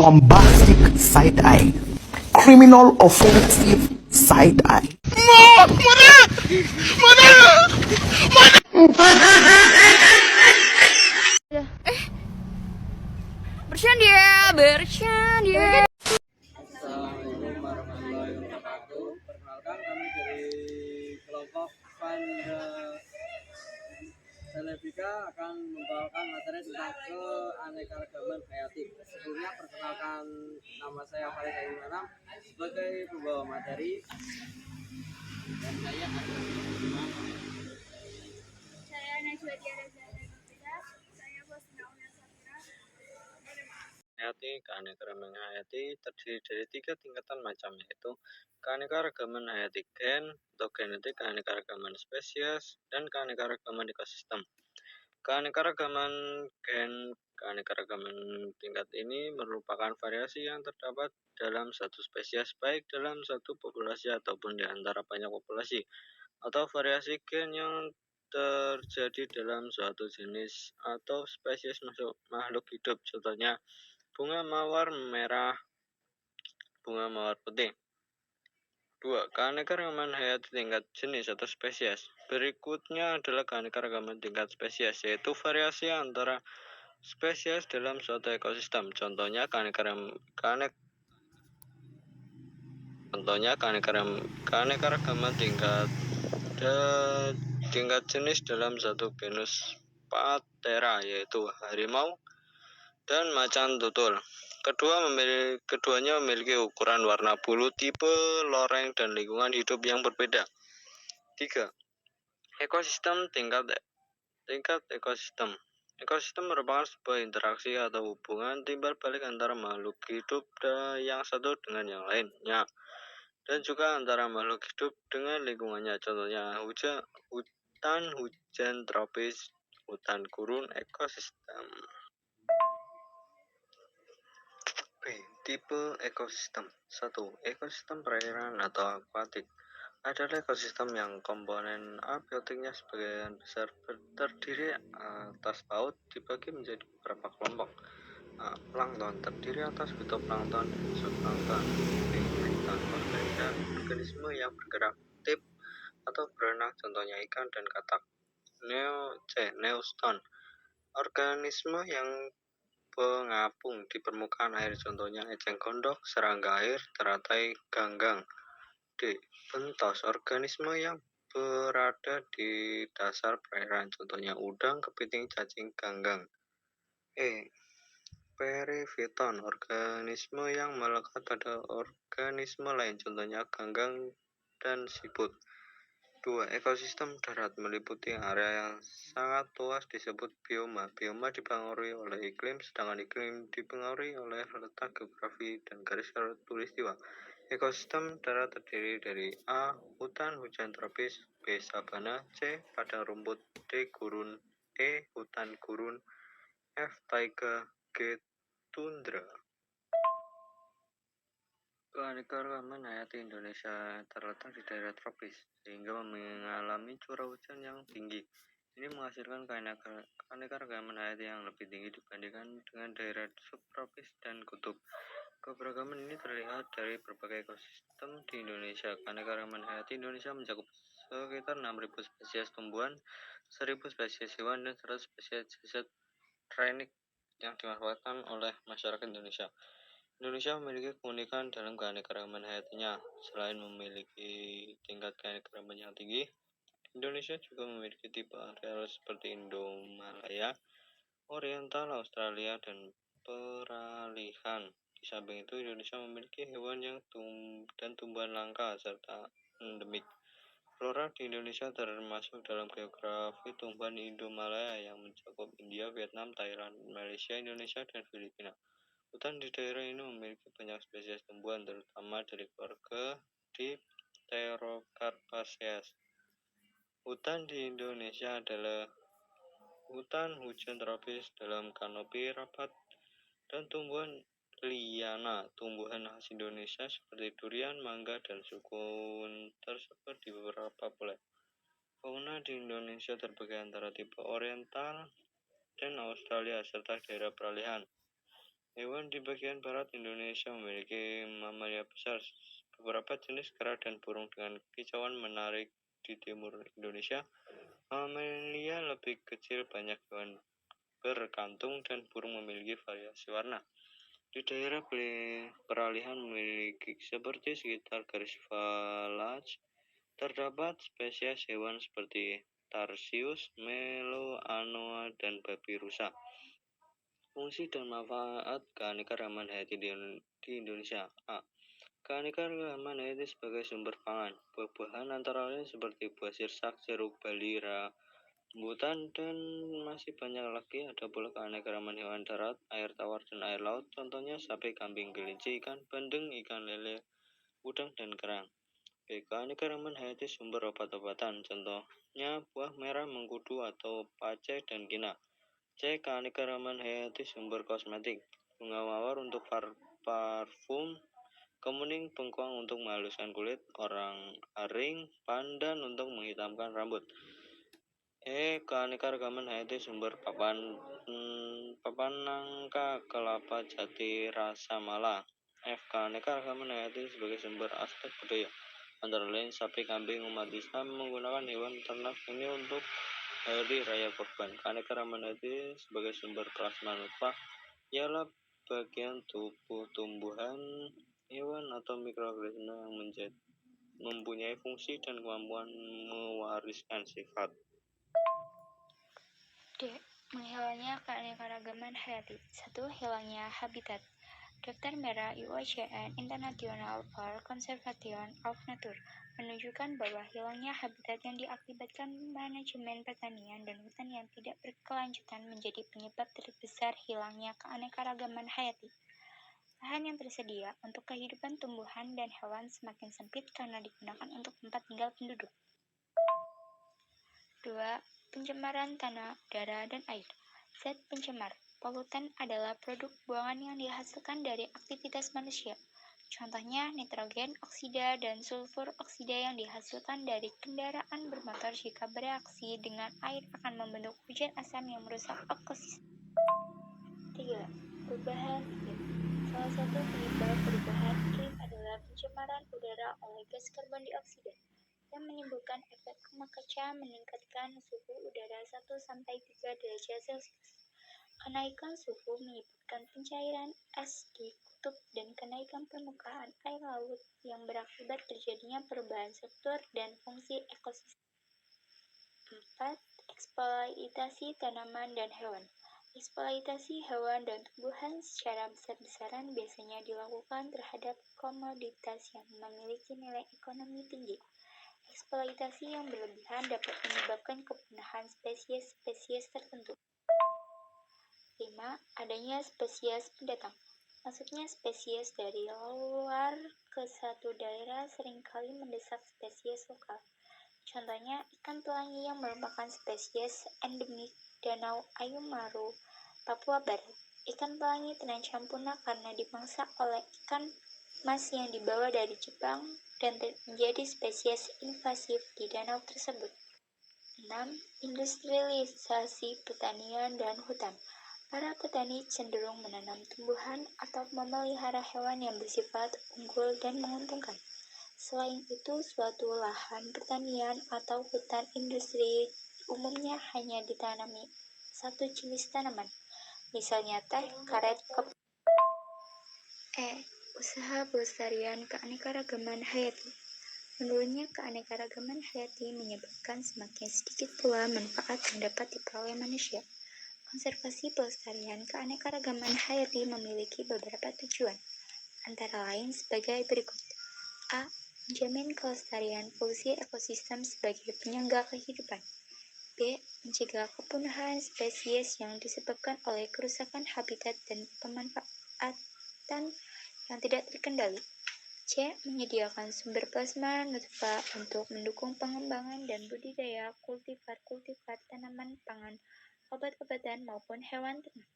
bombastic side eye, criminal offensive side eye. Bercanda. Assalamualaikum warahmatullahi wabarakatuh. Perkenalkan kami dari kelompok Panda Selebika akan membawakan materi tentang keanekaragaman hayati. Sebelumnya perkenalkan, nama saya Farid Aimanam sebagai pembawa materi dan saya ada Saya Najwa Tiara Zahra Nofita. Saya bos Nauna Safira. hayati. Keanekaragaman hayati terdiri dari 3 tingkatan macam, yaitu keanekaragaman hayati gen atau genetik, keanekaragaman spesies, dan keanekaragaman ekosistem. Keanekaragaman gen, keanekaragaman tingkat ini merupakan variasi yang terdapat dalam satu spesies, baik dalam satu populasi ataupun di antara banyak populasi, atau variasi gen yang terjadi dalam suatu jenis atau spesies makhluk hidup. Contohnya bunga mawar merah, bunga mawar putih. 2. Keanekaragaman hayati tingkat jenis atau spesies. Berikutnya adalah keanekaragaman tingkat spesies, yaitu variasi antara spesies dalam suatu ekosistem. Contohnya keanekaragaman tingkat jenis dalam satu genus Panthera, yaitu harimau dan macan tutul. Keduanya memiliki ukuran, warna bulu, tipe loreng, dan lingkungan hidup yang berbeda. 3. Ekosistem tingkat ekosistem. Ekosistem merupakan sebuah interaksi atau hubungan timbal balik antara makhluk hidup yang satu dengan yang lainnya, dan juga antara makhluk hidup dengan lingkungannya. Contohnya hutan hujan tropis, hutan gurun, ekosistem. Tipe ekosistem. 1. Ekosistem perairan atau akuatik adalah ekosistem yang komponen abiotiknya sebagian besar terdiri atas paut, dibagi menjadi beberapa kelompok. Plankton terdiri atas fitoplankton dan zooplankton. Plankton organisme yang bergerak aktif atau berenang, contohnya ikan dan katak. Neuston organisme yang pengapung di permukaan air, contohnya eceng gondok, serangga air, teratai, ganggang. D. Bentos organisme yang berada di dasar perairan, contohnya udang, kepiting, cacing, ganggang. E. Perifiton organisme yang melekat pada organisme lain, contohnya ganggang dan siput. 2. Ekosistem darat meliputi area yang sangat luas disebut bioma. Bioma dipengaruhi oleh iklim, sedangkan iklim dipengaruhi oleh letak geografi dan garis khatulistiwa. Ekosistem darat terdiri dari A. Hutan hujan tropis, B. Sabana, C. Padang rumput, D. Gurun, E. Hutan gurun, F. Taiga, G. Tundra. Keanekaragaman hayati Indonesia terletak di daerah tropis, sehingga mengalami curah hujan yang tinggi. Ini menghasilkan keanekaragaman hayati yang lebih tinggi dibandingkan dengan daerah subtropis dan kutub. Keberagaman ini terlihat dari berbagai ekosistem di Indonesia. Keanekaragaman hayati Indonesia mencakup sekitar 6.000 spesies tumbuhan, 1.000 spesies hewan, dan 100 spesies endemik yang dimanfaatkan oleh masyarakat Indonesia. Indonesia memiliki keunikan dalam keanekaragaman hayatinya. Selain memiliki tingkat keanekaragaman yang tinggi, Indonesia juga memiliki tipe areal seperti Indomalaya, Oriental, Australia, dan peralihan. Di samping itu, Indonesia memiliki hewan dan tumbuhan langka serta endemik. Flora di Indonesia termasuk dalam geografi tumbuhan Indomalaya yang mencakup India, Vietnam, Thailand, Malaysia, Indonesia, dan Filipina. Hutan di daerah ini memiliki banyak spesies tumbuhan, terutama dari keluarga Dipterocarpaceae. Hutan di Indonesia adalah hutan hujan tropis dalam kanopi rapat dan tumbuhan liana. Tumbuhan khas Indonesia seperti durian, mangga, dan sukun tersebar di beberapa pulau. Fauna di Indonesia terbagi antara tipe Oriental dan Australia serta daerah peralihan. Hewan di bagian barat Indonesia memiliki mamalia besar. Beberapa jenis kera dan burung dengan kicauan menarik di timur Indonesia. Mamalia lebih kecil, banyak hewan berkantung, dan burung memiliki variasi warna. Di daerah peralihan memiliki seperti sekitar garis Vallache, terdapat spesies hewan seperti Tarsius, Meloanoa, dan babi rusa. Fungsi dan manfaat keanekaragaman hayati di Indonesia. A. Keanekaragaman hayati sebagai sumber pangan. Buah-buahan antara lain seperti buah sirsak, jeruk, bali, rambutan, dan masih banyak lagi. Ada pula keanekaragaman hewan darat, air tawar, dan air laut. Contohnya sapi, kambing, kelinci, ikan bandeng, ikan lele, udang, dan kerang. B. Keanekaragaman hayati sumber obat-obatan. Contohnya buah merah mengkudu atau paceh dan kina. C. Keanekaragaman hayati sumber kosmetik. Bunga mawar untuk parfum, kemuning bengkoang untuk menghaluskan kulit, orang aring, pandan untuk menghitamkan rambut. E. Keanekaragaman hayati sumber papan nangka, kelapa, jati, rasa mala. F. Keanekaragaman hayati sebagai sumber aspek budaya. Antara lain sapi, kambing. Umat Islam menggunakan hewan ternak ini untuk hari raya kurban. Keanekaragaman hayati sebagai sumber plasma nutfah ialah bagian tubuh tumbuhan, hewan, atau mikroorganisme yang mempunyai fungsi dan kemampuan mewariskan sifat. D. Menghilangnya keanekaragaman hayati. 1. Hilangnya habitat. Daftar merah IUCN International for Conservation of Nature menunjukkan bahwa hilangnya habitat yang diakibatkan manajemen pertanian dan hutan yang tidak berkelanjutan menjadi penyebab terbesar hilangnya keanekaragaman hayati. Lahan yang tersedia untuk kehidupan tumbuhan dan hewan semakin sempit karena digunakan untuk tempat tinggal penduduk. 2. Pencemaran tanah, udara, dan air. Zat pencemar. Polutan adalah produk buangan yang dihasilkan dari aktivitas manusia. Contohnya nitrogen oksida dan sulfur oksida yang dihasilkan dari kendaraan bermotor jika bereaksi dengan air akan membentuk hujan asam yang merusak ekosistem. 3. Perubahan iklim. Salah satu penyebab perubahan iklim adalah pencemaran udara oleh gas karbon dioksida yang menimbulkan efek rumah kaca, meningkatkan suhu udara 1-3 derajat Celcius. Kenaikan suhu menyebabkan pencairan es di kutub dan kenaikan permukaan air laut yang berakibat terjadinya perubahan struktur dan fungsi ekosistem. 4. Eksploitasi tanaman dan hewan. Eksploitasi hewan dan tumbuhan secara besar-besaran biasanya dilakukan terhadap komoditas yang memiliki nilai ekonomi tinggi. Eksploitasi yang berlebihan dapat menyebabkan kepunahan spesies-spesies tertentu. 5. Adanya spesies pendatang. Maksudnya spesies dari luar ke satu daerah seringkali mendesak spesies lokal. Contohnya ikan pelangi yang merupakan spesies endemik Danau Ayumaru, Papua Barat. Ikan pelangi terancam punah karena dimangsa oleh ikan mas yang dibawa dari Jepang dan menjadi spesies invasif di danau tersebut. 6. Industrialisasi pertanian dan hutan. Para petani cenderung menanam tumbuhan atau memelihara hewan yang bersifat unggul dan menguntungkan. Selain itu, suatu lahan pertanian atau hutan industri umumnya hanya ditanami satu jenis tanaman, misalnya teh, karet, kopi. Usaha pelestarian keanekaragaman hayati. Menurunnya keanekaragaman hayati menyebabkan semakin sedikit pula manfaat yang dapat diperoleh manusia. Konservasi pelestarian keanekaragaman hayati memiliki beberapa tujuan, antara lain sebagai berikut. A. Menjamin kelestarian fungsi ekosistem sebagai penyangga kehidupan. B. Mencegah kepunahan spesies yang disebabkan oleh kerusakan habitat dan pemanfaatan yang tidak terkendali. C. Menyediakan sumber plasma nutfah untuk mendukung pengembangan dan budidaya kultivar tanaman pangan, obat-obatan, maupun hewan ternak.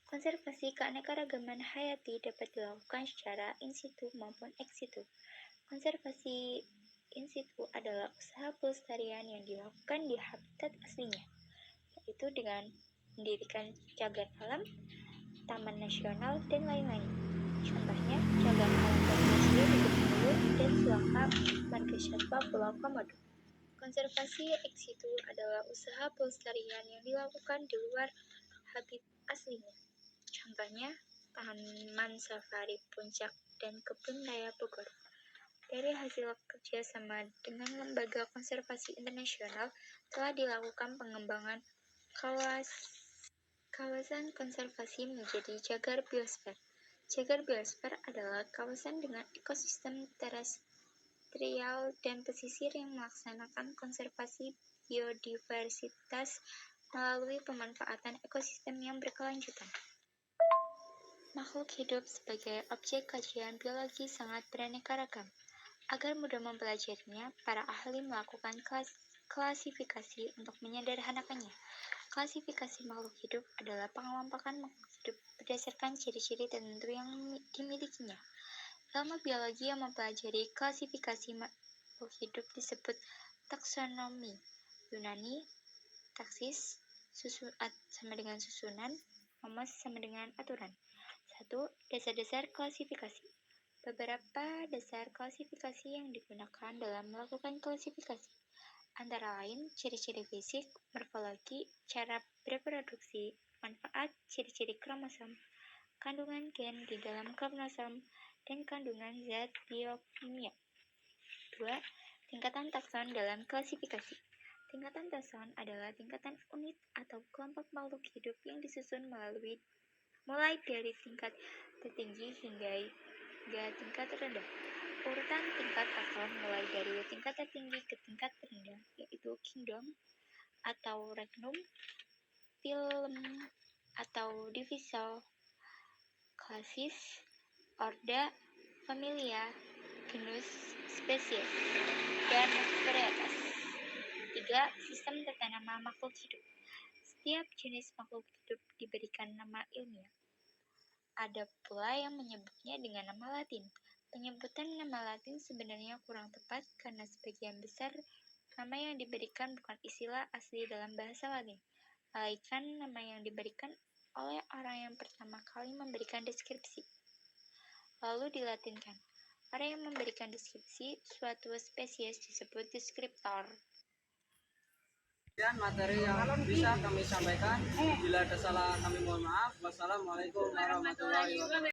Konservasi keanekaragaman hayati dapat dilakukan secara in situ maupun ex situ. Konservasi in situ adalah usaha pelestarian yang dilakukan di habitat aslinya, yaitu dengan mendirikan cagar alam, taman nasional, dan lain-lain. Contohnya, Jalan Alam Indonesia di Bengkulu dan Suaka Marga Satwa Pulau Komodo. Konservasi ex situ adalah usaha pelestarian yang dilakukan di luar habitat aslinya. Contohnya, Taman Safari Puncak dan Kebun Raya Bogor. Dari hasil kerjasama dengan lembaga konservasi internasional, telah dilakukan pengembangan kawasan konservasi menjadi cagar biosfer. Cagar biosfer adalah kawasan dengan ekosistem terestrial dan pesisir yang melaksanakan konservasi biodiversitas melalui pemanfaatan ekosistem yang berkelanjutan. Makhluk hidup sebagai objek kajian biologi sangat beraneka ragam. Agar mudah mempelajarinya, para ahli melakukan klasifikasi untuk menyederhanakannya. Klasifikasi makhluk hidup adalah pengelompokan makhluk hidup berdasarkan ciri-ciri tertentu yang dimilikinya. Ilmu biologi yang mempelajari klasifikasi makhluk hidup disebut taksonomi. Yunani, taksis, sama dengan susunan, nomos sama dengan aturan. 1. Dasar-dasar klasifikasi. Beberapa dasar klasifikasi yang digunakan dalam melakukan klasifikasi, antara lain ciri-ciri fisik, morfologi, cara reproduksi, manfaat, ciri-ciri kromosom, kandungan gen di dalam kromosom, dan kandungan zat biokimia. 2. Tingkatan takson dalam klasifikasi. Tingkatan takson adalah tingkatan unit atau kelompok makhluk hidup yang disusun mulai dari tingkat tertinggi hingga tingkat terendah. Urutan tingkat takson mulai dari tingkat tertinggi ke tingkat terendah, yaitu kingdom atau regnum, phylum atau division, classis, order, familia, genus, spesies, dan varietas. 3. Sistem tata nama makhluk hidup. Setiap jenis makhluk hidup diberikan nama ilmiah. Ada pula yang menyebutnya dengan nama Latin. Penyebutan nama Latin sebenarnya kurang tepat karena sebagian besar nama yang diberikan bukan istilah asli dalam bahasa Latin, melainkan nama yang diberikan oleh orang yang pertama kali memberikan deskripsi, lalu dilatinkan. Orang yang memberikan deskripsi suatu spesies disebut deskriptor. Sekian materi yang bisa kami sampaikan. Bila ada salah kami mohon maaf. Wassalamualaikum warahmatullahi wabarakatuh.